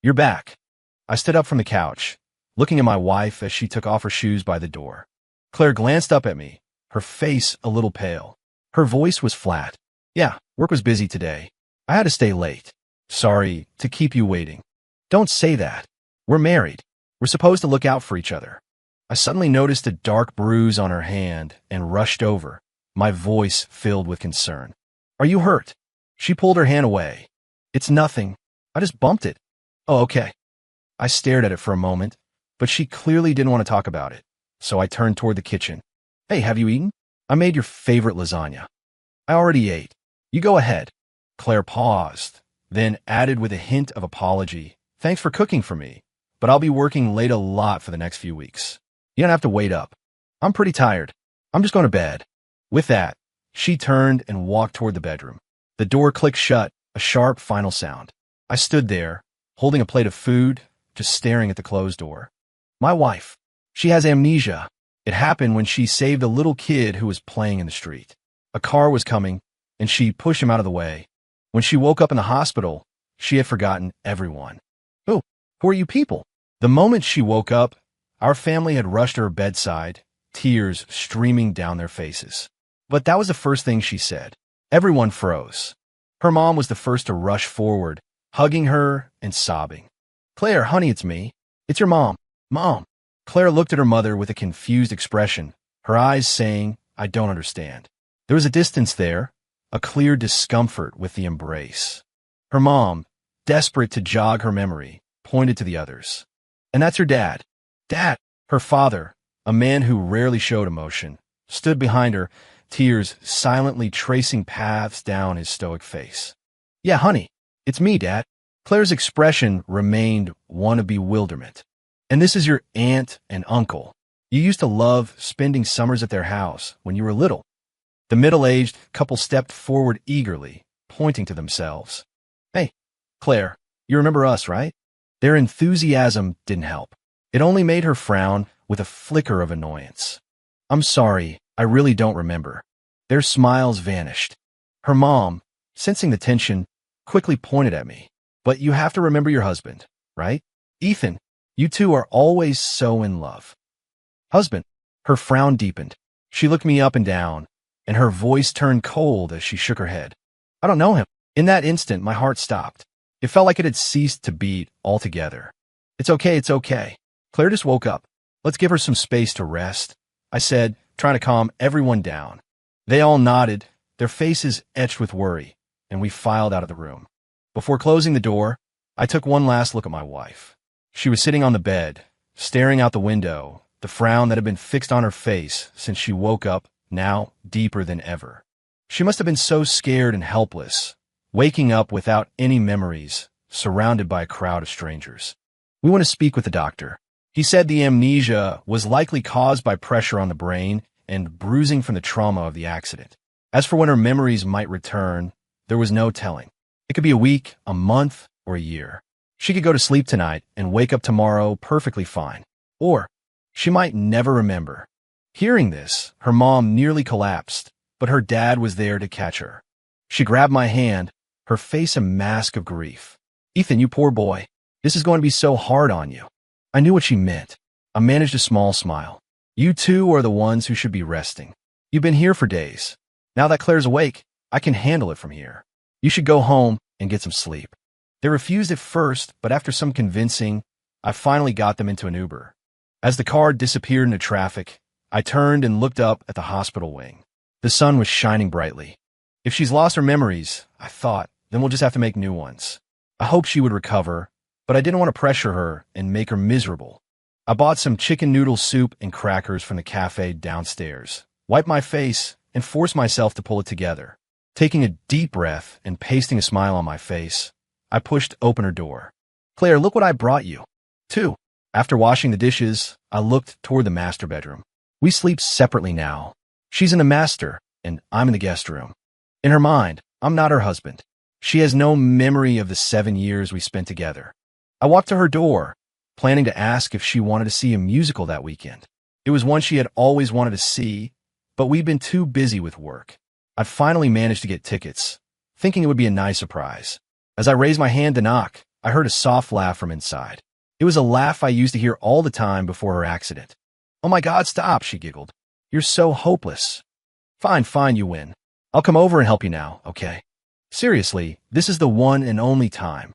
You're back. I stood up from the couch, looking at my wife as she took off her shoes by the door. Claire glanced up at me, her face a little pale. Her voice was flat. Yeah, work was busy today. I had to stay late. Sorry to keep you waiting. Don't say that. We're married. We're supposed to look out for each other. I suddenly noticed a dark bruise on her hand and rushed over, my voice filled with concern. Are you hurt? She pulled her hand away. It's nothing. I just bumped it. Oh, okay. I stared at it for a moment, but she clearly didn't want to talk about it, so I turned toward the kitchen. Hey, have you eaten? I made your favorite lasagna. I already ate. You go ahead. Claire paused, then added with a hint of apology. Thanks for cooking for me, but I'll be working late a lot for the next few weeks. You don't have to wait up. I'm pretty tired. I'm just going to bed. With that, she turned and walked toward the bedroom. The door clicked shut, a sharp final sound. I stood there, holding a plate of food, just staring at the closed door. My wife. She has amnesia. It happened when she saved a little kid who was playing in the street. A car was coming, and she pushed him out of the way. When she woke up in the hospital, she had forgotten everyone. Who are you people? The moment she woke up, our family had rushed to her bedside, tears streaming down their faces. But that was the first thing she said. Everyone froze. Her mom was the first to rush forward, hugging her and sobbing. Claire, honey, it's me. It's your mom. Mom. Claire looked at her mother with a confused expression, her eyes saying, I don't understand. There was a distance there, a clear discomfort with the embrace. Her mom, desperate to jog her memory, pointed to the others. And that's your dad. Dad, her father, a man who rarely showed emotion, stood behind her, tears silently tracing paths down his stoic face. Yeah, honey, it's me, Dad. Claire's expression remained one of bewilderment. And this is your aunt and uncle. You used to love spending summers at their house when you were little. The middle-aged couple stepped forward eagerly, pointing to themselves. Hey, Claire, you remember us, right? Their enthusiasm didn't help. It only made her frown with a flicker of annoyance. I'm sorry, I really don't remember. Their smiles vanished. Her mom, sensing the tension, quickly pointed at me. But you have to remember your husband, right? Ethan, you two are always so in love. Husband. Her frown deepened. She looked me up and down, and her voice turned cold as she shook her head. I don't know him. In that instant, my heart stopped. It felt like it had ceased to beat altogether. It's okay, it's okay. Claire just woke up. Let's give her some space to rest, I said, trying to calm everyone down. They all nodded, their faces etched with worry, and we filed out of the room. Before closing the door, I took one last look at my wife. She was sitting on the bed, staring out the window, the frown that had been fixed on her face since she woke up, now deeper than ever. She must have been so scared and helpless, waking up without any memories, surrounded by a crowd of strangers. We want to speak with the doctor. He said the amnesia was likely caused by pressure on the brain and bruising from the trauma of the accident. As for when her memories might return, there was no telling. It could be a week, a month, or a year. She could go to sleep tonight and wake up tomorrow perfectly fine. Or she might never remember. Hearing this, her mom nearly collapsed, but her dad was there to catch her. She grabbed my hand, her face a mask of grief. Ethan, you poor boy. This is going to be so hard on you. I knew what she meant. I managed a small smile. You two are the ones who should be resting. You've been here for days. Now that Claire's awake, I can handle it from here. You should go home and get some sleep. They refused at first, but after some convincing, I finally got them into an Uber. As the car disappeared into traffic, I turned and looked up at the hospital wing. The sun was shining brightly. If she's lost her memories, I thought, then we'll just have to make new ones. I hoped she would recover, but I didn't want to pressure her and make her miserable. I bought some chicken noodle soup and crackers from the cafe downstairs, wiped my face, and forced myself to pull it together. Taking a deep breath and pasting a smile on my face, I pushed open her door. Claire, look what I brought you. 2. After washing the dishes, I looked toward the master bedroom. We sleep separately now. She's in the master, and I'm in the guest room. In her mind, I'm not her husband. She has no memory of the 7 years we spent together. I walked to her door, planning to ask if she wanted to see a musical that weekend. It was one she had always wanted to see, but we'd been too busy with work. I'd finally managed to get tickets, thinking it would be a nice surprise. As I raised my hand to knock, I heard a soft laugh from inside. It was a laugh I used to hear all the time before her accident. "Oh my God, stop," she giggled. "You're so hopeless." "Fine, fine, you win. I'll come over and help you now, okay? Seriously, this is the one and only time."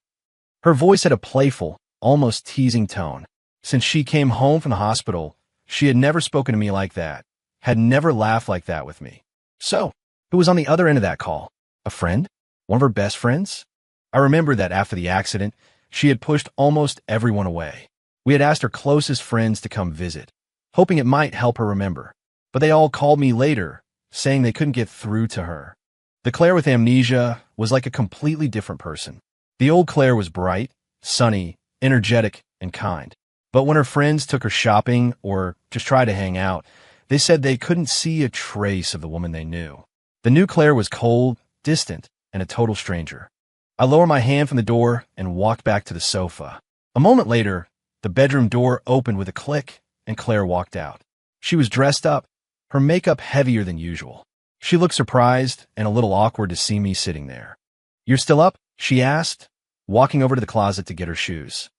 Her voice had a playful, almost teasing tone. Since she came home from the hospital, she had never spoken to me like that, had never laughed like that with me. So, who was on the other end of that call? A friend? One of her best friends? I remember that after the accident, she had pushed almost everyone away. We had asked her closest friends to come visit, hoping it might help her remember. But they all called me later, saying they couldn't get through to her. The Claire with amnesia was like a completely different person. The old Claire was bright, sunny, energetic, and kind. But when her friends took her shopping or just tried to hang out, they said they couldn't see a trace of the woman they knew. The new Claire was cold, distant, and a total stranger. I lowered my hand from the door and walked back to the sofa. A moment later, the bedroom door opened with a click, and Claire walked out. She was dressed up, her makeup heavier than usual. She looked surprised and a little awkward to see me sitting there. "You're still up?" she asked, walking over to the closet to get her shoes.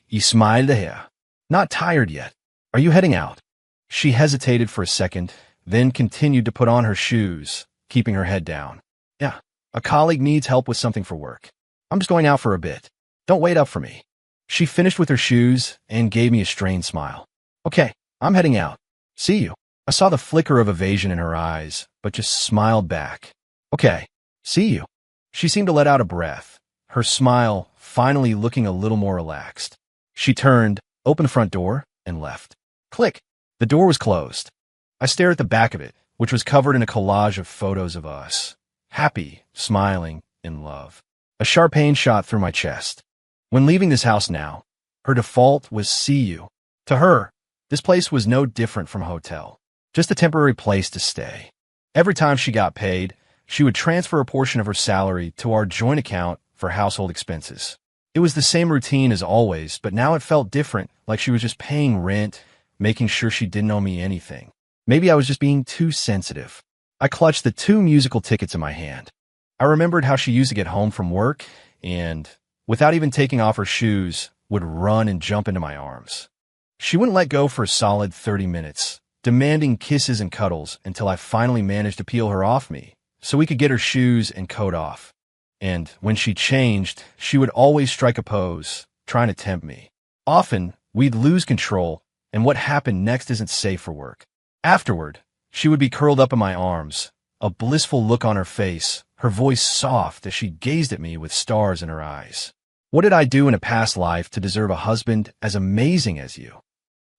"You smiled here. Not tired yet. Are you heading out?" She hesitated for a second, then continued to put on her shoes, keeping her head down. "Yeah, a colleague needs help with something for work. I'm just going out for a bit. Don't wait up for me." She finished with her shoes and gave me a strained smile. "Okay, I'm heading out. See you." I saw the flicker of evasion in her eyes, but just smiled back. "Okay, see you." She seemed to let out a breath, her smile finally looking a little more relaxed. She turned, opened the front door, and left. Click. The door was closed. I stared at the back of it, which was covered in a collage of photos of us, happy, smiling, in love. A sharp pain shot through my chest. When leaving this house now, her default was "see you." To her, this place was no different from a hotel, just a temporary place to stay. Every time she got paid, she would transfer a portion of her salary to our joint account for household expenses. It was the same routine as always, but now it felt different, like she was just paying rent, making sure she didn't owe me anything. Maybe I was just being too sensitive. I clutched the 2 musical tickets in my hand. I remembered how she used to get home from work and, without even taking off her shoes, would run and jump into my arms. She wouldn't let go for a solid 30 minutes, demanding kisses and cuddles until I finally managed to peel her off me so we could get her shoes and coat off. And when she changed, she would always strike a pose, trying to tempt me. Often, we'd lose control, and what happened next isn't safe for work. Afterward, she would be curled up in my arms, a blissful look on her face, her voice soft as she gazed at me with stars in her eyes. "What did I do in a past life to deserve a husband as amazing as you?"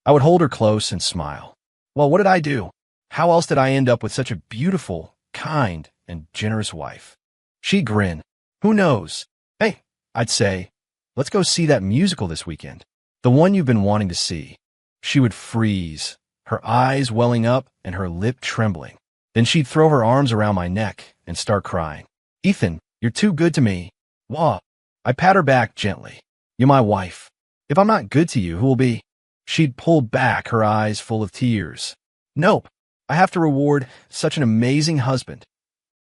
I would hold her close and smile. "Well, what did I do? How else did I end up with such a beautiful, kind, and generous wife?" She'd grin. "Who knows? Hey," I'd say, "let's go see that musical this weekend. The one you've been wanting to see." She would freeze, her eyes welling up and her lip trembling. Then she'd throw her arms around my neck and start crying. "Ethan, you're too good to me." "Wah." I pat her back gently. "You're my wife. If I'm not good to you, who will be?" She'd pull back, her eyes full of tears. "Nope. I have to reward such an amazing husband."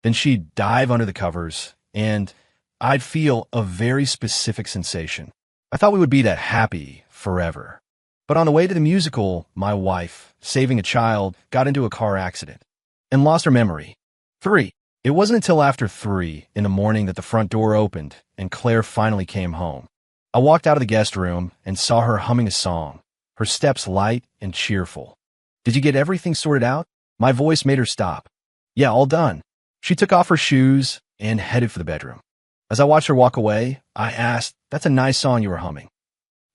Then she'd dive under the covers, and I'd feel a very specific sensation. I thought we would be that happy forever. But on the way to the musical, my wife, saving a child, got into a car accident and lost her memory. 3. It wasn't until after 3 in the morning that the front door opened and Claire finally came home. I walked out of the guest room and saw her humming a song, her steps light and cheerful. "Did you get everything sorted out?" My voice made her stop. "Yeah, all done." She took off her shoes and headed for the bedroom. As I watched her walk away, I asked, "That's a nice song you were humming.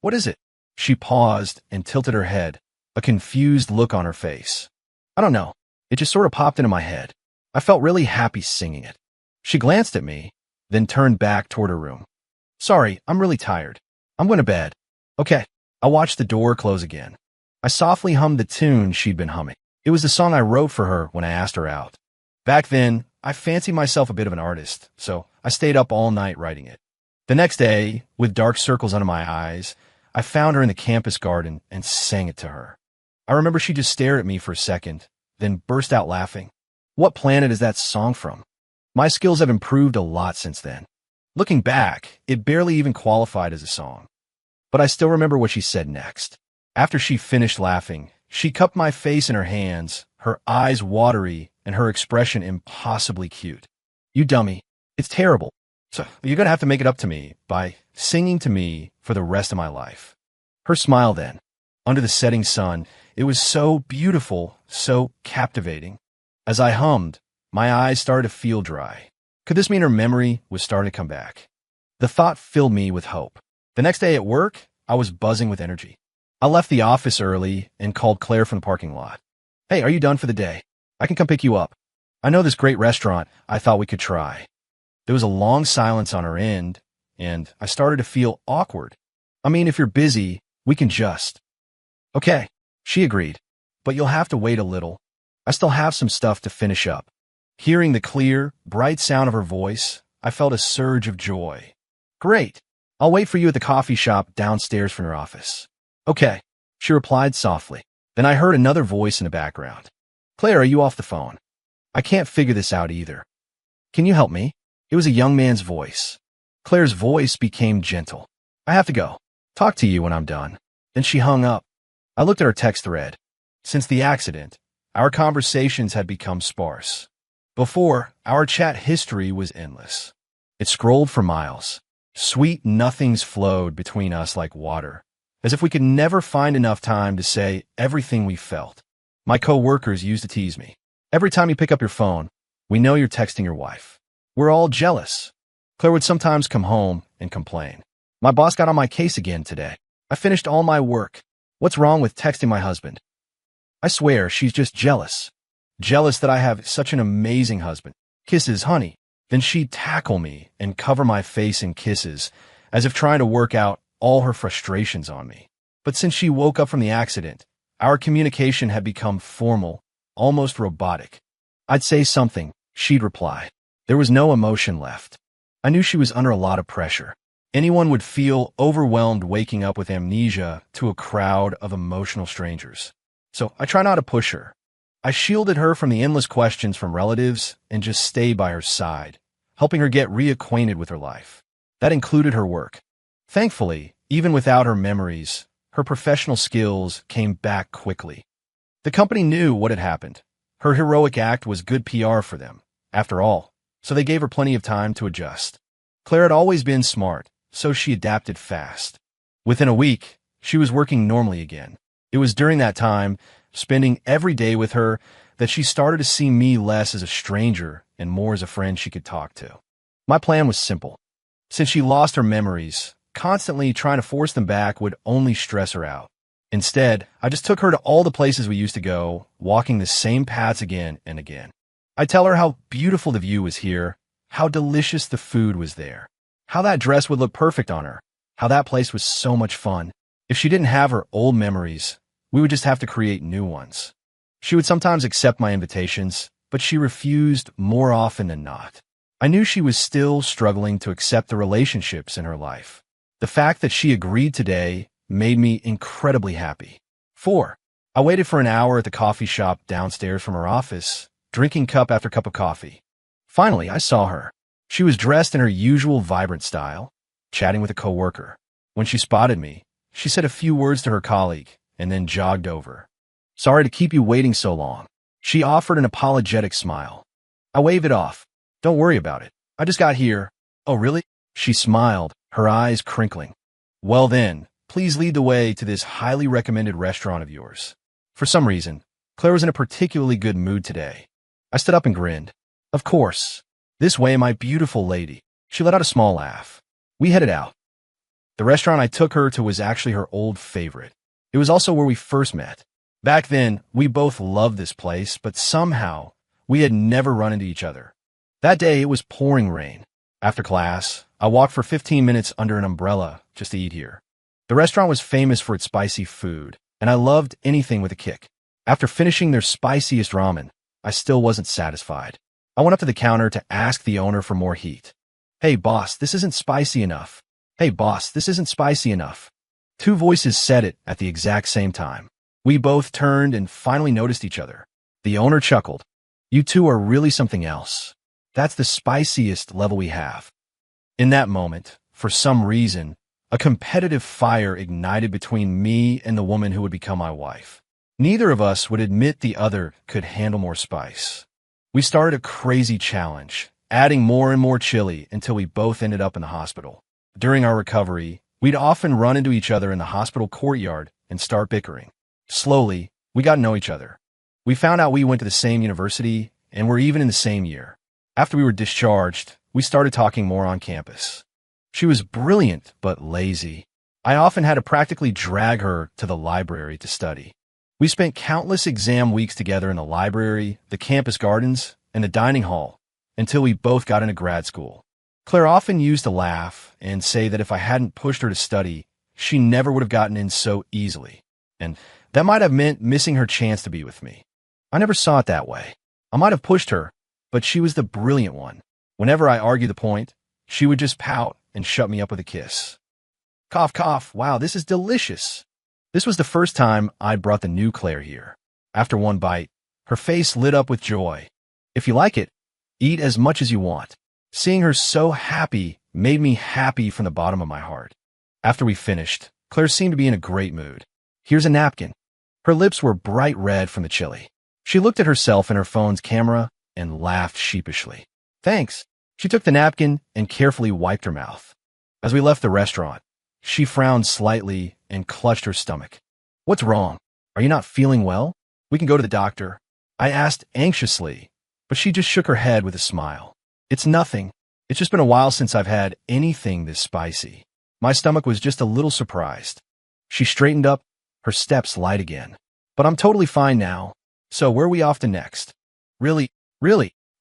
What is it?" She paused and tilted her head, a confused look on her face. "I don't know. It just sort of popped into my head. I felt really happy singing it." She glanced at me, then turned back toward her room. "Sorry, I'm really tired. I'm going to bed." "Okay." I watched the door close again. I softly hummed the tune she'd been humming. It was the song I wrote for her when I asked her out. Back then, I fancied myself a bit of an artist, so I stayed up all night writing it. The next day, with dark circles under my eyes, I found her in the campus garden and sang it to her. I remember she just stared at me for a second, then burst out laughing. "What planet is that song from?" My skills have improved a lot since then. Looking back, it barely even qualified as a song. But I still remember what she said next. After she finished laughing, she cupped my face in her hands, her eyes watery and her expression impossibly cute. You dummy. It's terrible. So you're going to have to make it up to me by singing to me for the rest of my life. Her smile then, under the setting sun, it was so beautiful, so captivating. As I hummed, my eyes started to feel dry. Could this mean her memory was starting to come back? The thought filled me with hope. The next day at work, I was buzzing with energy. I left the office early and called Claire from the parking lot. Hey, are you done for the day? I can come pick you up. I know this great restaurant I thought we could try. There was a long silence on her end, and I started to feel awkward. I mean, if you're busy, we can just. Okay, she agreed, but you'll have to wait a little. I still have some stuff to finish up. Hearing the clear, bright sound of her voice, I felt a surge of joy. Great. I'll wait for you at the coffee shop downstairs from your office. Okay, she replied softly. Then I heard another voice in the background. Claire, are you off the phone? I can't figure this out either. Can you help me? It was a young man's voice. Claire's voice became gentle. I have to go. Talk to you when I'm done. Then she hung up. I looked at her text thread. Since the accident, our conversations had become sparse. Before, our chat history was endless. It scrolled for miles. Sweet nothings flowed between us like water, as if we could never find enough time to say everything we felt. My co-workers used to tease me. Every time you pick up your phone, we know you're texting your wife. We're all jealous. Claire would sometimes come home and complain. My boss got on my case again today. I finished all my work. What's wrong with texting my husband? I swear she's just jealous. Jealous that I have such an amazing husband. Kisses, honey. Then she'd tackle me and cover my face in kisses, as if trying to work out all her frustrations on me. But since she woke up from the accident, our communication had become formal, almost robotic. I'd say something, she'd reply. There was no emotion left. I knew she was under a lot of pressure. Anyone would feel overwhelmed waking up with amnesia to a crowd of emotional strangers. So I try not to push her. I shielded her from the endless questions from relatives and just stayed by her side, helping her get reacquainted with her life. That included her work. Thankfully, even without her memories, her professional skills came back quickly. The company knew what had happened. Her heroic act was good PR for them, after all, so they gave her plenty of time to adjust. Claire had always been smart, so she adapted fast. Within a week, she was working normally again. It was during that time, spending every day with her, that she started to see me less as a stranger and more as a friend she could talk to. My plan was simple. Since she lost her memories, constantly trying to force them back would only stress her out. Instead, I just took her to all the places we used to go, walking the same paths again and again. I'd tell her how beautiful the view was here, how delicious the food was there, how that dress would look perfect on her, how that place was so much fun. If she didn't have her old memories, we would just have to create new ones. She would sometimes accept my invitations, but she refused more often than not. I knew she was still struggling to accept the relationships in her life. The fact that she agreed today made me incredibly happy. 4. I waited for an hour at the coffee shop downstairs from her office, drinking cup after cup of coffee. Finally, I saw her. She was dressed in her usual vibrant style, chatting with a coworker. When she spotted me, she said a few words to her colleague and then jogged over. Sorry to keep you waiting so long. She offered an apologetic smile. I waved it off. Don't worry about it. I just got here. Oh, really? She smiled, her eyes crinkling. Well then, please lead the way to this highly recommended restaurant of yours. For some reason, Claire was in a particularly good mood today. I stood up and grinned. Of course. This way, my beautiful lady. She let out a small laugh. We headed out. The restaurant I took her to was actually her old favorite. It was also where we first met. Back then, we both loved this place, but somehow, we had never run into each other. That day, it was pouring rain. After class, I walked for 15 minutes under an umbrella just to eat here. The restaurant was famous for its spicy food, and I loved anything with a kick. After finishing their spiciest ramen, I still wasn't satisfied. I went up to the counter to ask the owner for more heat. Hey, boss, this isn't spicy enough. Hey, boss, this isn't spicy enough. Two voices said it at the exact same time. We both turned and finally noticed each other. The owner chuckled. You two are really something else. That's the spiciest level we have. In that moment, for some reason, a competitive fire ignited between me and the woman who would become my wife. Neither of us would admit the other could handle more spice. We started a crazy challenge, adding more and more chili until we both ended up in the hospital. During our recovery, we'd often run into each other in the hospital courtyard and start bickering. Slowly, we got to know each other. We found out we went to the same university and were even in the same year. After we were discharged, we started talking more on campus. She was brilliant but lazy. I often had to practically drag her to the library to study. We spent countless exam weeks together in the library, the campus gardens, and the dining hall until we both got into grad school. Claire often used to laugh and say that if I hadn't pushed her to study, she never would have gotten in so easily. And that might have meant missing her chance to be with me. I never saw it that way. I might have pushed her, but she was the brilliant one. Whenever I argued the point, she would just pout and shut me up with a kiss. Cough, cough. Wow, this is delicious. This was the first time I'd brought the new Claire here. After one bite, her face lit up with joy. If you like it, eat as much as you want. Seeing her so happy made me happy from the bottom of my heart. After we finished, Claire seemed to be in a great mood. Here's a napkin. Her lips were bright red from the chili. She looked at herself in her phone's camera and laughed sheepishly. Thanks. She took the napkin and carefully wiped her mouth. As we left the restaurant, she frowned slightly and clutched her stomach. What's wrong? Are you not feeling well? We can go to the doctor. I asked anxiously, but she just shook her head with a smile. It's nothing. It's just been a while since I've had anything this spicy. My stomach was just a little surprised. She straightened up, her steps light again. But I'm totally fine now. So where are we off to next? Really?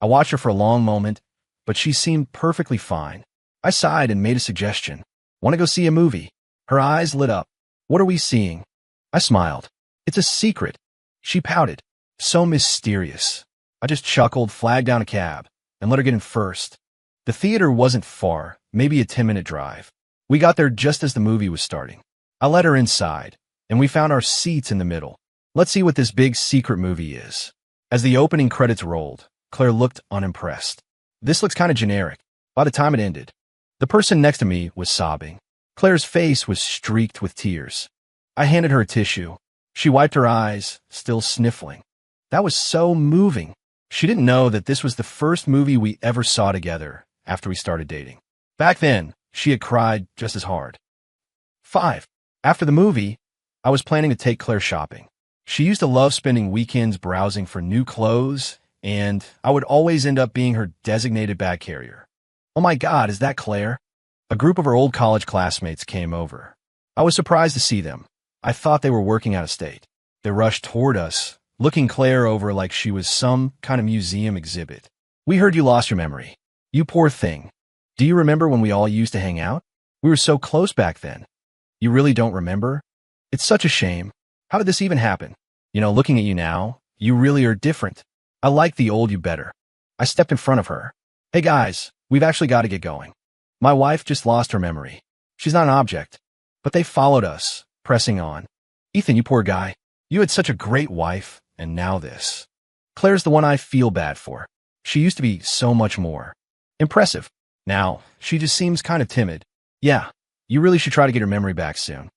I watched her for a long moment, but she seemed perfectly fine. I sighed and made a suggestion. Want to go see a movie? Her eyes lit up. What are we seeing? I smiled. It's a secret. She pouted. So mysterious. I just chuckled, flagged down a cab, and let her get in first. The theater wasn't far, maybe a 10-minute drive. We got there just as the movie was starting. I let her inside, and we found our seats in the middle. Let's see what this big secret movie is. As the opening credits rolled, Claire looked unimpressed. This looks kind of generic. By the time it ended, the person next to me was sobbing. Claire's face was streaked with tears. I handed her a tissue. She wiped her eyes, still sniffling. That was so moving. She didn't know that this was the first movie we ever saw together after we started dating. Back then, she had cried just as hard. 5. After the movie, I was planning to take Claire shopping. She used to love spending weekends browsing for new clothes, and I would always end up being her designated bag carrier. Oh my God, is that Claire? A group of her old college classmates came over. I was surprised to see them. I thought they were working out of state. They rushed toward us, looking Claire over like she was some kind of museum exhibit. We heard you lost your memory. You poor thing. Do you remember when we all used to hang out? We were so close back then. You really don't remember? It's such a shame. How did this even happen? Looking at you now, you really are different. I like the old you better. I stepped in front of her. Hey guys, we've actually got to get going. My wife just lost her memory. She's not an object. But they followed us, pressing on. Ethan, you poor guy. You had such a great wife, and now this. Claire's the one I feel bad for. She used to be so much more impressive. Now, she just seems kind of timid. Yeah, you really should try to get her memory back soon.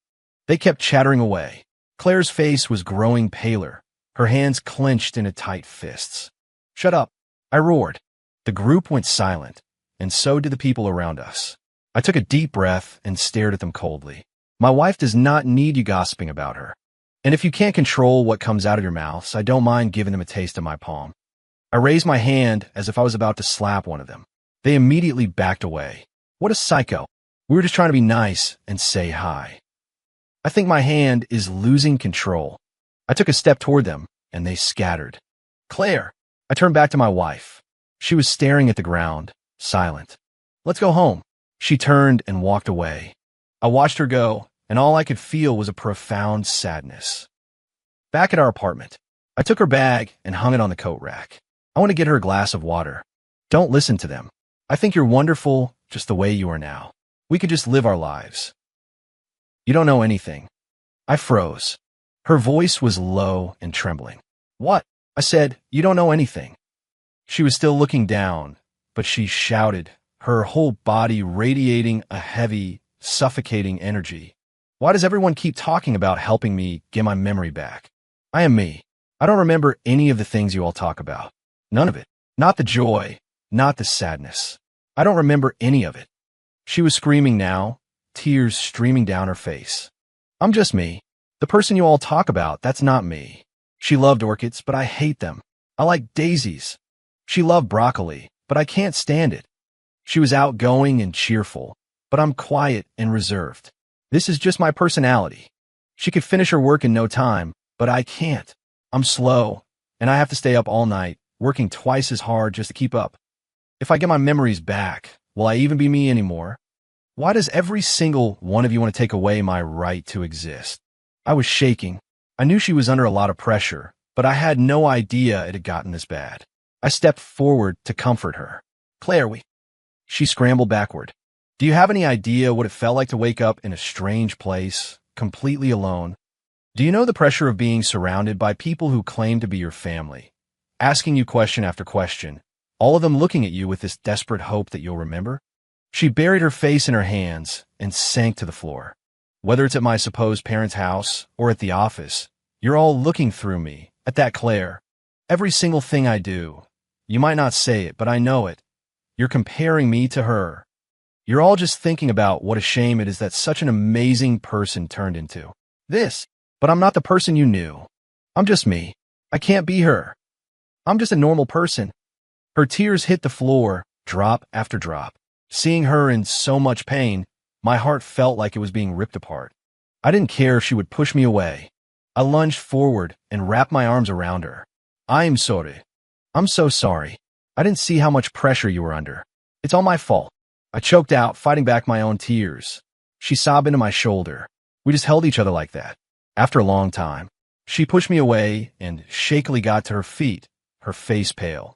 They kept chattering away. Claire's face was growing paler, her hands clenched into tight fists. Shut up, I roared. The group went silent, and so did the people around us. I took a deep breath and stared at them coldly. My wife does not need you gossiping about her. And if you can't control what comes out of your mouths, I don't mind giving them a taste of my palm. I raised my hand as if I was about to slap one of them. They immediately backed away. What a psycho. We were just trying to be nice and say hi. I think my hand is losing control. I took a step toward them, and they scattered. Claire! I turned back to my wife. She was staring at the ground, silent. Let's go home. She turned and walked away. I watched her go, and all I could feel was a profound sadness. Back at our apartment, I took her bag and hung it on the coat rack. I want to get her a glass of water. Don't listen to them. I think you're wonderful just the way you are now. We could just live our lives. You don't know anything. I froze. Her voice was low and trembling. What? I said, you don't know anything. She was still looking down, but she shouted, her whole body radiating a heavy, suffocating energy. Why does everyone keep talking about helping me get my memory back? I am me. I don't remember any of the things you all talk about. None of it. Not the joy, not the sadness. I don't remember any of it. She was screaming now, tears streaming down her face. I'm just me. The person you all talk about, that's not me. She loved orchids, but I hate them. I like daisies. She loved broccoli, but I can't stand it. She was outgoing and cheerful, but I'm quiet and reserved. This is just my personality. She could finish her work in no time, but I can't. I'm slow, and I have to stay up all night, working twice as hard just to keep up. If I get my memories back, will I even be me anymore? Why does every single one of you want to take away my right to exist? I was shaking. I knew she was under a lot of pressure, but I had no idea it had gotten this bad. I stepped forward to comfort her. Claire, She scrambled backward. Do you have any idea what it felt like to wake up in a strange place, completely alone? Do you know the pressure of being surrounded by people who claim to be your family, asking you question after question, all of them looking at you with this desperate hope that you'll remember? She buried her face in her hands and sank to the floor. Whether it's at my supposed parents' house or at the office, you're all looking through me, at that Claire. Every single thing I do. You might not say it, but I know it. You're comparing me to her. You're all just thinking about what a shame it is that such an amazing person turned into this. But I'm not the person you knew. I'm just me. I can't be her. I'm just a normal person. Her tears hit the floor, drop after drop. Seeing her in so much pain, my heart felt like it was being ripped apart. I didn't care if she would push me away. I lunged forward and wrapped my arms around her. I'm sorry. I'm so sorry. I didn't see how much pressure you were under. It's all my fault. I choked out, fighting back my own tears. She sobbed into my shoulder. We just held each other like that. After a long time, she pushed me away and shakily got to her feet, her face pale.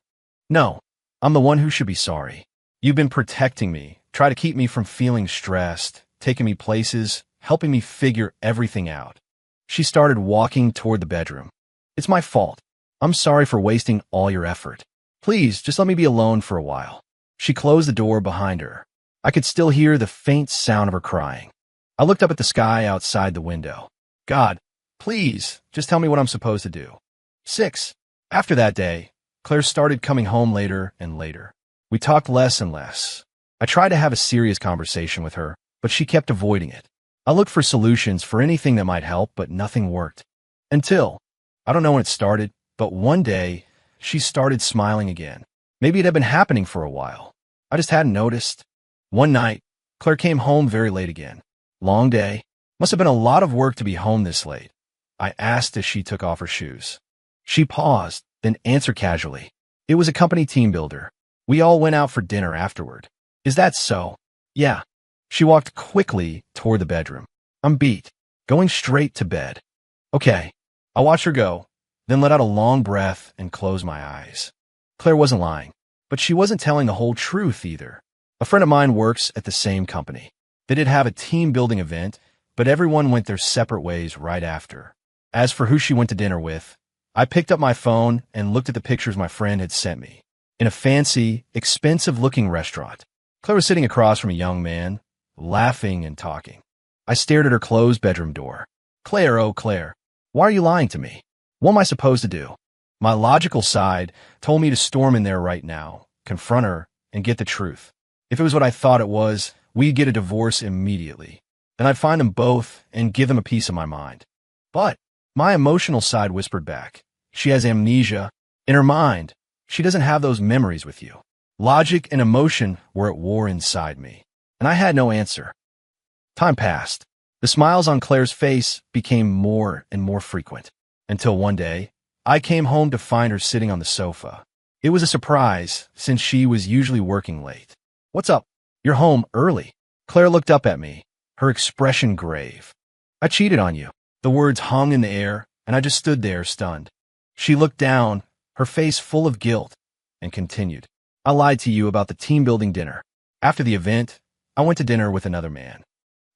No, I'm the one who should be sorry. You've been protecting me, trying to keep me from feeling stressed, taking me places, helping me figure everything out. She started walking toward the bedroom. It's my fault. I'm sorry for wasting all your effort. Please, just let me be alone for a while. She closed the door behind her. I could still hear the faint sound of her crying. I looked up at the sky outside the window. God, please, just tell me what I'm supposed to do. 6. After that day, Claire started coming home later and later. We talked less and less. I tried to have a serious conversation with her, but she kept avoiding it. I looked for solutions for anything that might help, but nothing worked. Until, I don't know when it started, but one day, she started smiling again. Maybe it had been happening for a while. I just hadn't noticed. One night, Claire came home very late again. Long day. Must have been a lot of work to be home this late. I asked as she took off her shoes. She paused, then answered casually. It was a company team builder. We all went out for dinner afterward. Is that so? Yeah. She walked quickly toward the bedroom. I'm beat. Going straight to bed. Okay. I watched her go, then let out a long breath and closed my eyes. Claire wasn't lying, but she wasn't telling the whole truth either. A friend of mine works at the same company. They did have a team-building event, but everyone went their separate ways right after. As for who she went to dinner with, I picked up my phone and looked at the pictures my friend had sent me. In a fancy, expensive-looking restaurant, Claire was sitting across from a young man, laughing and talking. I stared at her closed bedroom door. Claire, oh Claire, why are you lying to me? What am I supposed to do? My logical side told me to storm in there right now, confront her, and get the truth. If it was what I thought it was, we'd get a divorce immediately. Then I'd find them both and give them a piece of my mind. But my emotional side whispered back. She has amnesia. In her mind, she doesn't have those memories with you. Logic and emotion were at war inside me, and I had no answer. Time passed. The smiles on Claire's face became more and more frequent, until one day, I came home to find her sitting on the sofa. It was a surprise, since she was usually working late. What's up? You're home early. Claire looked up at me, her expression grave. I cheated on you. The words hung in the air, and I just stood there stunned. She looked down, her face full of guilt, and continued. I lied to you about the team-building dinner. After the event, I went to dinner with another man.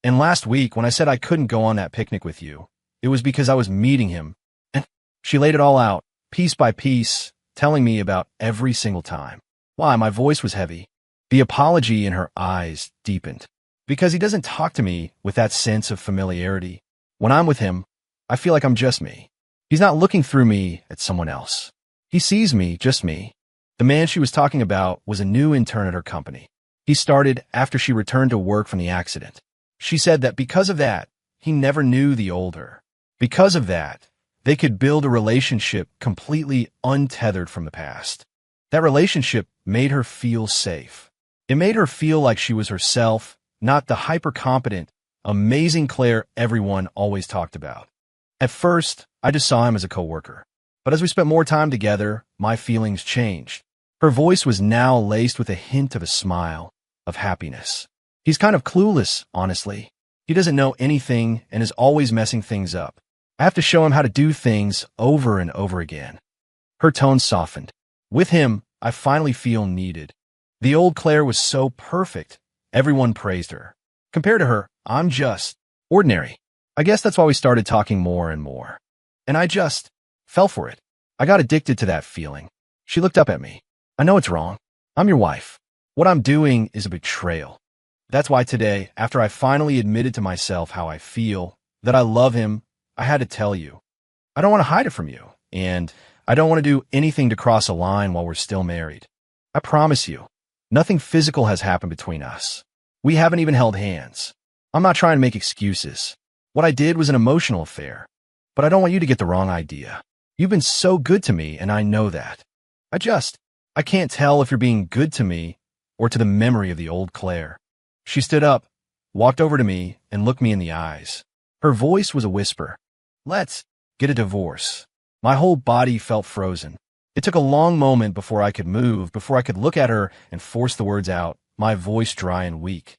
And last week, when I said I couldn't go on that picnic with you, it was because I was meeting him. And she laid it all out, piece by piece, telling me about every single time. Why, my voice was heavy. The apology in her eyes deepened. Because he doesn't talk to me with that sense of familiarity. When I'm with him, I feel like I'm just me. He's not looking through me at someone else. He sees me, just me. The man she was talking about was a new intern at her company. He started after she returned to work from the accident. She said that because of that, he never knew the old her. Because of that, they could build a relationship completely untethered from the past. That relationship made her feel safe. It made her feel like she was herself, not the hyper-competent, amazing Claire everyone always talked about. At first, I just saw him as a coworker. But as we spent more time together, my feelings changed. Her voice was now laced with a hint of a smile, of happiness. He's kind of clueless, honestly. He doesn't know anything and is always messing things up. I have to show him how to do things over and over again. Her tone softened. With him, I finally feel needed. The old Claire was so perfect. Everyone praised her. Compared to her, I'm just ordinary. I guess that's why we started talking more and more. And I just fell for it. I got addicted to that feeling. She looked up at me. I know it's wrong. I'm your wife. What I'm doing is a betrayal. That's why today, after I finally admitted to myself how I feel, that I love him, I had to tell you. I don't want to hide it from you, and I don't want to do anything to cross a line while we're still married. I promise you, nothing physical has happened between us. We haven't even held hands. I'm not trying to make excuses. What I did was an emotional affair, but I don't want you to get the wrong idea. You've been so good to me, and I know that. I can't tell if you're being good to me or to the memory of the old Claire. She stood up, walked over to me, and looked me in the eyes. Her voice was a whisper. Let's get a divorce. My whole body felt frozen. It took a long moment before I could move, before I could look at her and force the words out, my voice dry and weak.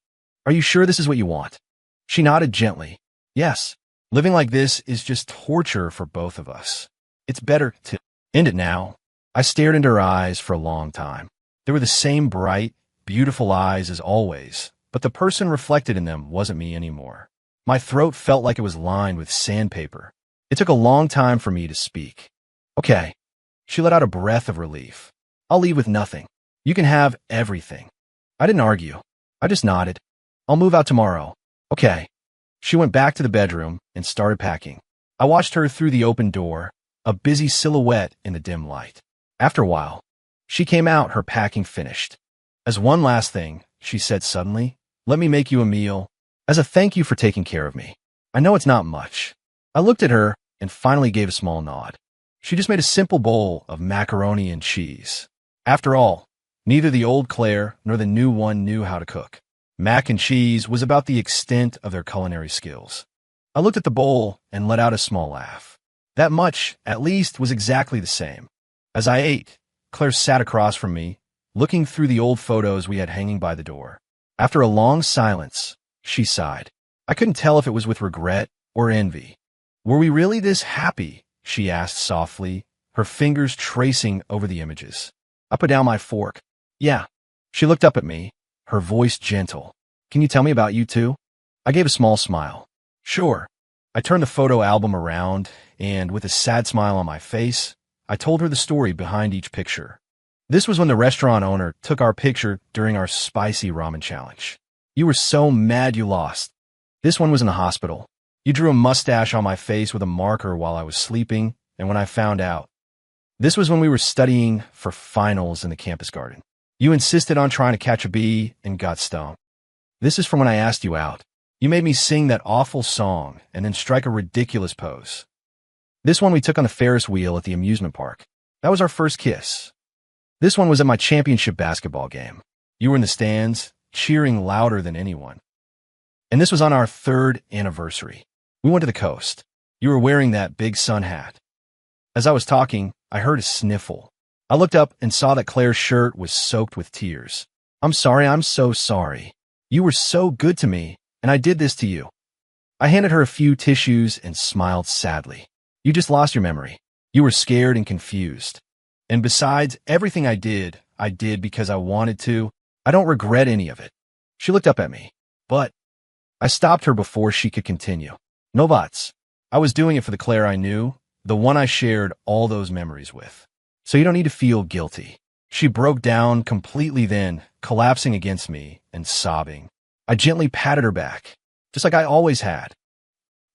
Are you sure this is what you want? She nodded gently. Yes. Living like this is just torture for both of us. It's better to end it now. I stared into her eyes for a long time. They were the same bright, beautiful eyes as always, but the person reflected in them wasn't me anymore. My throat felt like it was lined with sandpaper. It took a long time for me to speak. Okay. She let out a breath of relief. I'll leave with nothing. You can have everything. I didn't argue. I just nodded. I'll move out tomorrow. Okay. She went back to the bedroom and started packing. I watched her through the open door, a busy silhouette in the dim light. After a while, she came out, her packing finished. As one last thing, she said suddenly, let me make you a meal, as a thank you for taking care of me. I know it's not much. I looked at her and finally gave a small nod. She just made a simple bowl of macaroni and cheese. After all, neither the old Claire nor the new one knew how to cook. Mac and cheese was about the extent of their culinary skills. I looked at the bowl and let out a small laugh. That much, at least, was exactly the same. As I ate, Claire sat across from me, looking through the old photos we had hanging by the door. After a long silence, she sighed. I couldn't tell if it was with regret or envy. Were we really this happy? She asked softly, her fingers tracing over the images. I put down my fork. Yeah. She looked up at me, her voice gentle. Can you tell me about you too? I gave a small smile. Sure. I turned the photo album around, and with a sad smile on my face, I told her the story behind each picture. This was when the restaurant owner took our picture during our spicy ramen challenge. You were so mad you lost. This one was in the hospital. You drew a mustache on my face with a marker while I was sleeping, and when I found out. This was when we were studying for finals in the campus garden. You insisted on trying to catch a bee and got stung. This is from when I asked you out. You made me sing that awful song and then strike a ridiculous pose. This one we took on the Ferris wheel at the amusement park. That was our first kiss. This one was at my championship basketball game. You were in the stands, cheering louder than anyone. And this was on our 3rd anniversary. We went to the coast. You were wearing that big sun hat. As I was talking, I heard a sniffle. I looked up and saw that Claire's shirt was soaked with tears. I'm sorry, I'm so sorry. You were so good to me, and I did this to you. I handed her a few tissues and smiled sadly. You just lost your memory. You were scared and confused. And besides, everything I did because I wanted to. I don't regret any of it. She looked up at me. But I stopped her before she could continue. No buts. I was doing it for the Claire I knew, the one I shared all those memories with. So you don't need to feel guilty. She broke down completely then, collapsing against me and sobbing. I gently patted her back, just like I always had.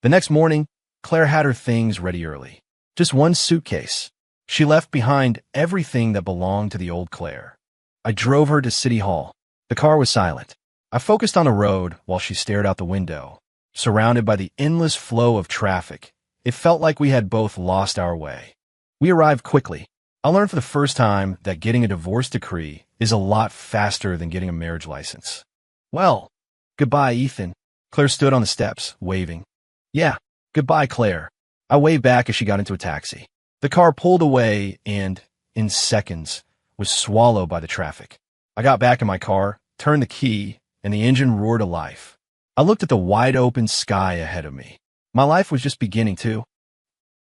The next morning, Claire had her things ready early. Just one suitcase. She left behind everything that belonged to the old Claire. I drove her to City Hall. The car was silent. I focused on the road while she stared out the window. Surrounded by the endless flow of traffic, it felt like we had both lost our way. We arrived quickly. I learned for the first time that getting a divorce decree is a lot faster than getting a marriage license. Well, goodbye, Ethan. Claire stood on the steps, waving. Yeah, goodbye, Claire. I waved back as she got into a taxi. The car pulled away and, in seconds, was swallowed by the traffic. I got back in my car, turned the key, and the engine roared to life. I looked at the wide-open sky ahead of me. My life was just beginning to.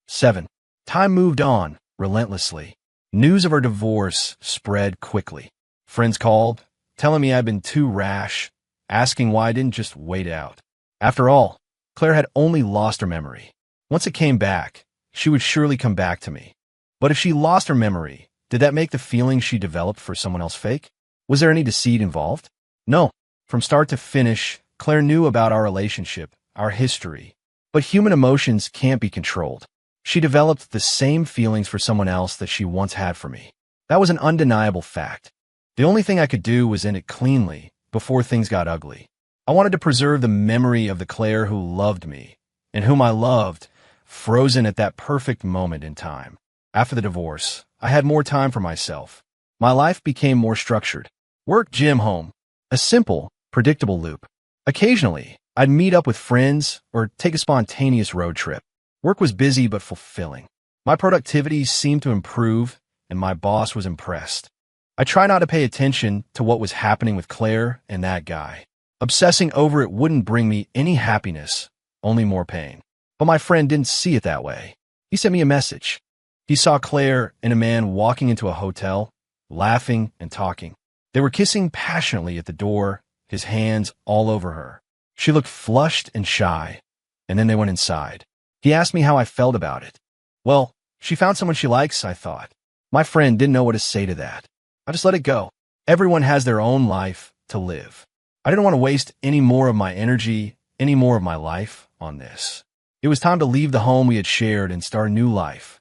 7. Time moved on, relentlessly. News of our divorce spread quickly. Friends called, telling me I'd been too rash, asking why I didn't just wait out. After all, Claire had only lost her memory. Once it came back, she would surely come back to me. But if she lost her memory, did that make the feelings she developed for someone else fake? Was there any deceit involved? No. From start to finish, Claire knew about our relationship, our history. But human emotions can't be controlled. She developed the same feelings for someone else that she once had for me. That was an undeniable fact. The only thing I could do was end it cleanly before things got ugly. I wanted to preserve the memory of the Claire who loved me, and whom I loved, frozen at that perfect moment in time. After the divorce, I had more time for myself. My life became more structured. Work, gym, home. A simple, predictable loop. Occasionally, I'd meet up with friends or take a spontaneous road trip. Work was busy but fulfilling. My productivity seemed to improve, and my boss was impressed. I tried not to pay attention to what was happening with Claire and that guy. Obsessing over it wouldn't bring me any happiness, only more pain. But my friend didn't see it that way. He sent me a message. He saw Claire and a man walking into a hotel, laughing and talking. They were kissing passionately at the door, his hands all over her. She looked flushed and shy, and then they went inside. He asked me how I felt about it. Well, she found someone she likes, I thought. My friend didn't know what to say to that. I just let it go. Everyone has their own life to live. I didn't want to waste any more of my energy, any more of my life on this. It was time to leave the home we had shared and start a new life.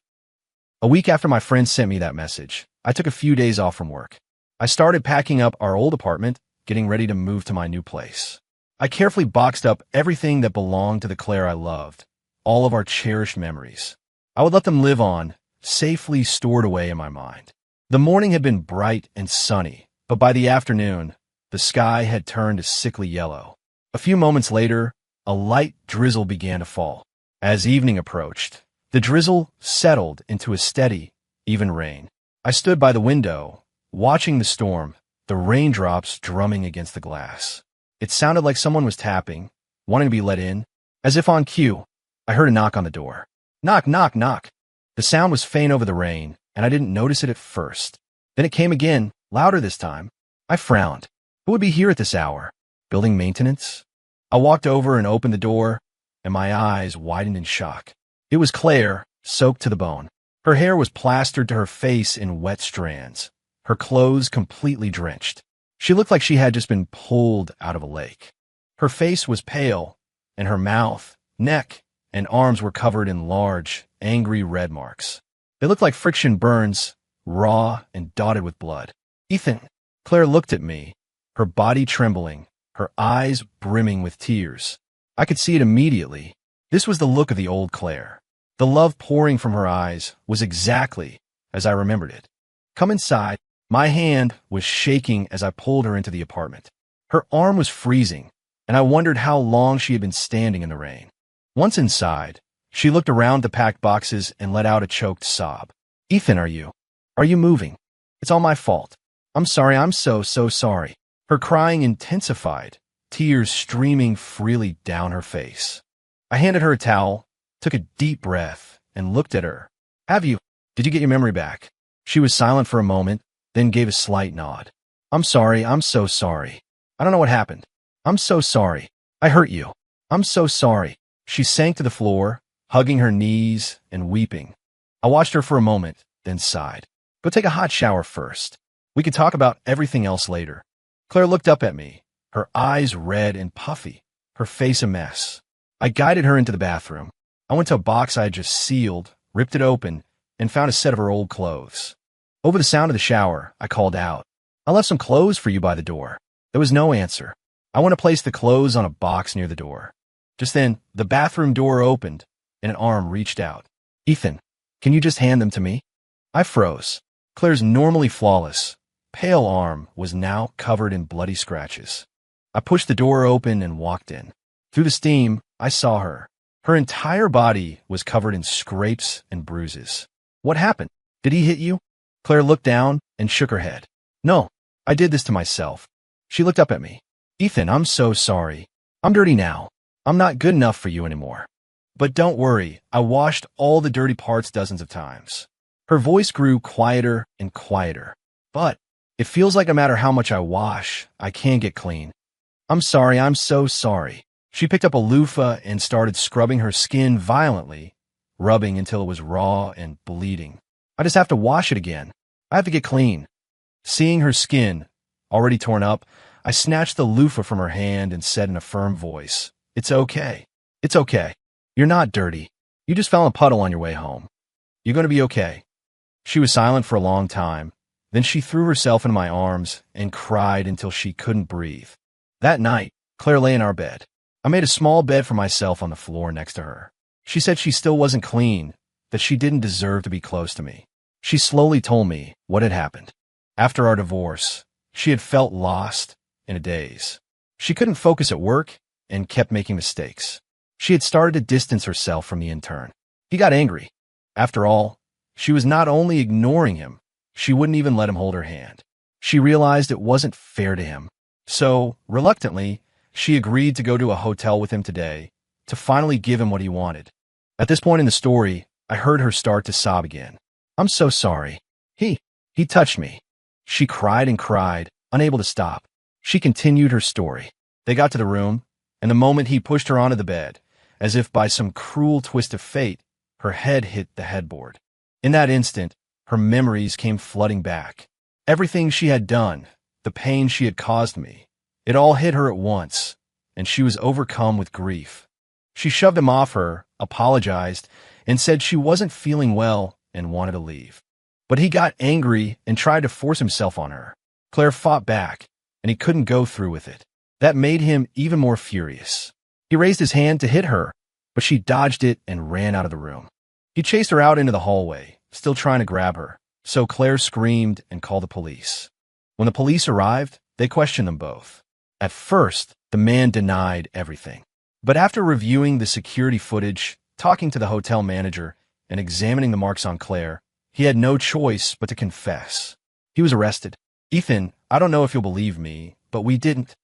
A week after my friend sent me that message, I took a few days off from work. I started packing up our old apartment, getting ready to move to my new place. I carefully boxed up everything that belonged to the Claire I loved, all of our cherished memories. I would let them live on, safely stored away in my mind. The morning had been bright and sunny, but by the afternoon, the sky had turned a sickly yellow. A few moments later, a light drizzle began to fall. As evening approached, the drizzle settled into a steady, even rain. I stood by the window, watching the storm, the raindrops drumming against the glass. It sounded like someone was tapping, wanting to be let in. As if on cue, I heard a knock on the door. Knock, knock, knock. The sound was faint over the rain, and I didn't notice it at first. Then it came again, louder this time. I frowned. Who would be here at this hour? Building maintenance? I walked over and opened the door, and my eyes widened in shock. It was Claire, soaked to the bone. Her hair was plastered to her face in wet strands, her clothes completely drenched. She looked like she had just been pulled out of a lake. Her face was pale, and her mouth, neck, and arms were covered in large, angry red marks. They looked like friction burns, raw and dotted with blood. Ethan, Claire looked at me, her body trembling, her eyes brimming with tears. I could see it immediately. This was the look of the old Claire. The love pouring from her eyes was exactly as I remembered it. Come inside. My hand was shaking as I pulled her into the apartment. Her arm was freezing, and I wondered how long she had been standing in the rain. Once inside, she looked around the packed boxes and let out a choked sob. Ethan, are you moving? It's all my fault. I'm sorry, I'm so sorry. Her crying intensified, tears streaming freely down her face. I handed her a towel, took a deep breath, and looked at her. Did you get your memory back? She was silent for a moment, then gave a slight nod. I'm sorry, I'm so sorry. I don't know what happened. I'm so sorry. I hurt you. I'm so sorry. She sank to the floor, hugging her knees and weeping. I watched her for a moment, then sighed. Go take a hot shower first. We could talk about everything else later. Claire looked up at me, her eyes red and puffy, her face a mess. I guided her into the bathroom. I went to a box I had just sealed, ripped it open, and found a set of her old clothes. Over the sound of the shower, I called out, "I left some clothes for you by the door." There was no answer. I went to place the clothes on a box near the door. Just then, the bathroom door opened, and an arm reached out. "Ethan, can you just hand them to me?" I froze. Claire's normally flawless, pale arm was now covered in bloody scratches. I pushed the door open and walked in. Through the steam, I saw her. Her entire body was covered in scrapes and bruises. "What happened? Did he hit you?" Claire looked down and shook her head. "No, I did this to myself." She looked up at me. "Ethan, I'm so sorry. I'm dirty now. I'm not good enough for you anymore. But don't worry, I washed all the dirty parts dozens of times." Her voice grew quieter and quieter. "But it feels like no matter how much I wash, I can't get clean. I'm sorry, I'm so sorry." She picked up a loofah and started scrubbing her skin violently, rubbing until it was raw and bleeding. "I just have to wash it again. I have to get clean." Seeing her skin, already torn up, I snatched the loofah from her hand and said in a firm voice, "It's okay. It's okay. You're not dirty. You just fell in a puddle on your way home. You're going to be okay." She was silent for a long time. Then she threw herself into my arms and cried until she couldn't breathe. That night, Claire lay in our bed. I made a small bed for myself on the floor next to her. She said she still wasn't clean, that she didn't deserve to be close to me. She slowly told me what had happened. After our divorce, she had felt lost in a daze. She couldn't focus at work and kept making mistakes. She had started to distance herself from the intern. He got angry. After all, she was not only ignoring him, she wouldn't even let him hold her hand. She realized it wasn't fair to him. So, reluctantly, she agreed to go to a hotel with him today to finally give him what he wanted. At this point in the story, I heard her start to sob again. "I'm so sorry. He touched me." She cried and cried, unable to stop. She continued her story. They got to the room, and the moment he pushed her onto the bed, as if by some cruel twist of fate, her head hit the headboard. In that instant, her memories came flooding back. Everything she had done, the pain she had caused me, it all hit her at once, and she was overcome with grief. She shoved him off her, apologized, and said she wasn't feeling well and wanted to leave. But he got angry and tried to force himself on her. Claire fought back, and he couldn't go through with it. That made him even more furious. He raised his hand to hit her, but she dodged it and ran out of the room. He chased her out into the hallway, still trying to grab her, so Claire screamed and called the police. When the police arrived, they questioned them both. At first, the man denied everything. But after reviewing the security footage, talking to the hotel manager, and examining the marks on Claire, he had no choice but to confess. He was arrested. "Ethan, I don't know if you'll believe me, but we didn't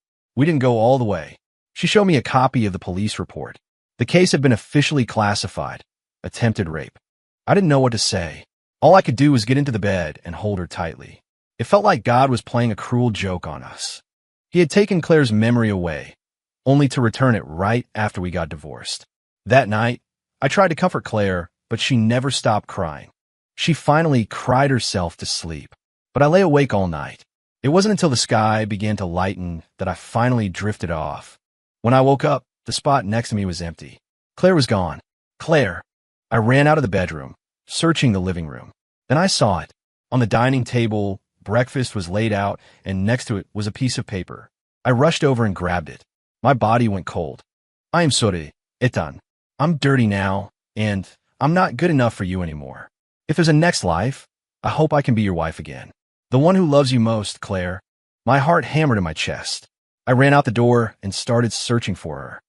go all the way." She showed me a copy of the police report. The case had been officially classified, attempted rape. I didn't know what to say. All I could do was get into the bed and hold her tightly. It felt like God was playing a cruel joke on us. He had taken Claire's memory away, only to return it right after we got divorced. That night, I tried to comfort Claire, but she never stopped crying. She finally cried herself to sleep, but I lay awake all night. It wasn't until the sky began to lighten that I finally drifted off. When I woke up, the spot next to me was empty. Claire was gone. Claire! I ran out of the bedroom, searching the living room. Then I saw it. On the dining table, breakfast was laid out, and next to it was a piece of paper. I rushed over and grabbed it. My body went cold. "I am sorry, Ethan. I'm dirty now, and I'm not good enough for you anymore. If there's a next life, I hope I can be your wife again. The one who loves you most, Claire." My heart hammered in my chest. I ran out the door and started searching for her.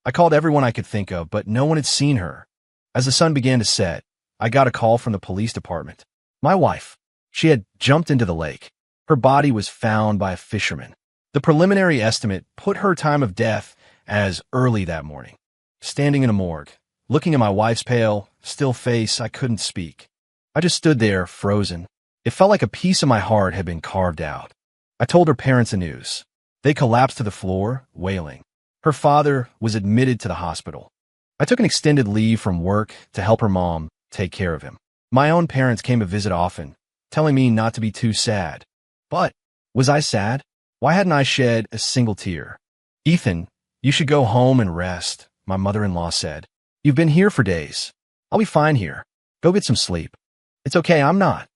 I called everyone I could think of, but no one had seen her. As the sun began to set, I got a call from the police department. My wife. She had jumped into the lake. Her body was found by a fisherman. The preliminary estimate put her time of death as early that morning. Standing in a morgue, looking at my wife's pale, still face, I couldn't speak. I just stood there, frozen. It felt like a piece of my heart had been carved out. I told her parents the news. They collapsed to the floor, wailing. Her father was admitted to the hospital. I took an extended leave from work to help her mom take care of him. My own parents came to visit often, telling me not to be too sad. But was I sad? Why hadn't I shed a single tear? Ethan, you should go home and rest, my mother-in-law said. You've been here for days. I'll be fine here. Go get some sleep. It's okay, I'm not.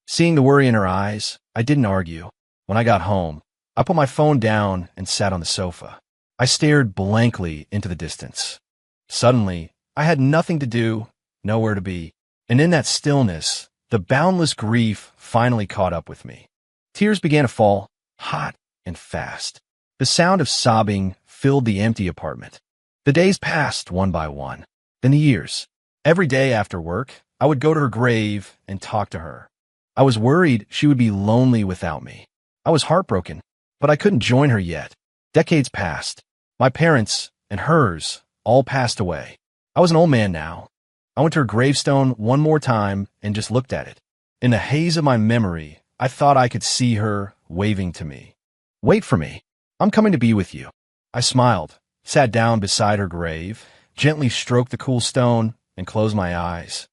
Seeing the worry in her eyes, I didn't argue. When I got home, I put my phone down and sat on the sofa. I stared blankly into the distance. Suddenly, I had nothing to do, nowhere to be, and in that stillness, the boundless grief finally caught up with me. Tears began to fall, hot and fast. The sound of sobbing filled the empty apartment. The days passed one by one, then the years. Every day after work, I would go to her grave and talk to her. I was worried she would be lonely without me. I was heartbroken, but I couldn't join her yet. Decades passed. My parents and hers all passed away. I was an old man now. I went to her gravestone one more time and just looked at it. In the haze of my memory, I thought I could see her waving to me. Wait for me. I'm coming to be with you. I smiled, sat down beside her grave, gently stroked the cool stone, and closed my eyes.